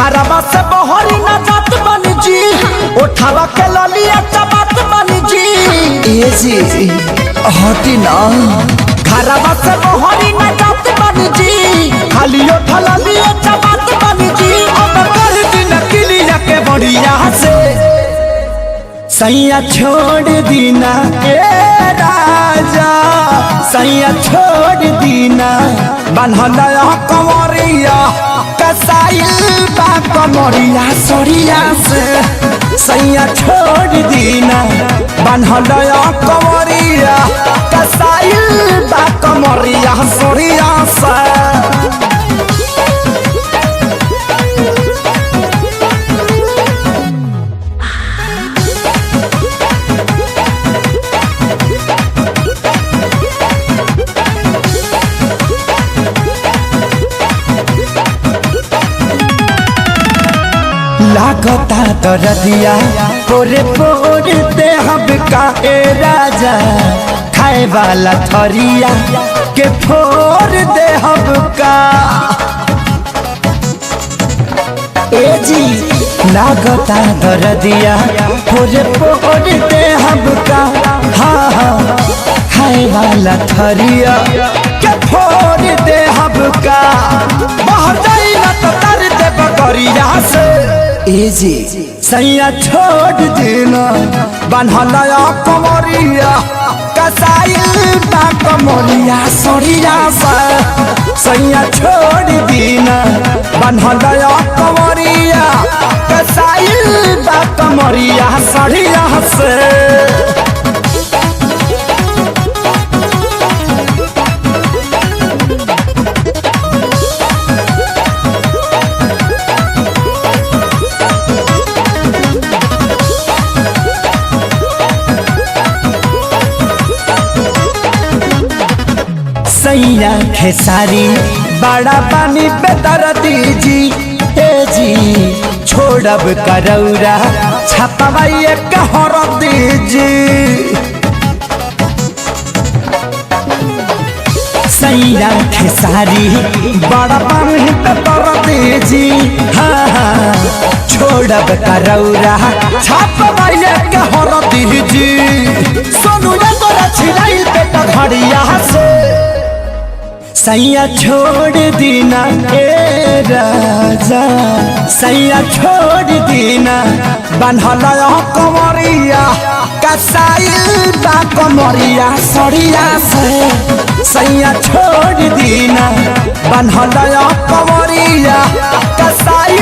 घरवा से बहरी न जात बनी जी, उठावा के ललिया चबात बनी जी। ए जी हटी ना, घरवा से बहरी न जात बनी जी, खाली उठा ललिया चबात बनी जी। अब कर दिन किलिया के बढ़िया से सैया छोड़ दीना ए राजा, सैया छोड़ दीना बनहल कंवरिया कसाइल बा कमरिया सरिया से। सैया छोड़ दीना बनहल कंवरिया कसाइल बा कमरिया सरिया से। लागता दरदिया पोरे पोरे देहब का ए राजा, खाए वाला थरिया के फोर देहब का। ए जी लागता दरदिया पोरे पोरे देहब का, हाँ हाँ खाए वाला थरिया के फोर देहब का। बाहर जाई ना तो तर देब करिया से। ए जी सैया छोड़ देना बनहल कंवरिया कसाइल बा कमरिया सरिया से। सैया छोड़ देना बनहल कंवरिया कसाइल बा कमरिया सरिया से। सैया खेसारी बड़ा पानी बेदर्दी जी। ए जी छोड़ब करौरा छपवाइए कहर दीजी। सैया खेसारी बड़ा पानी बेदर्दी जी, हाँ हाँ छोड़ब करौरा छपवाइए कहर दीजी। सोनू ने तोरा छिलाई बेटा घड़िया से। सैया छोड़ दीना ए राजा, सैया छोड़ दीना बनहल कंवरिया कसाइल बा कमरिया सरिया से। सैया छोड़ दीना बनहल कंवरिया कसाइल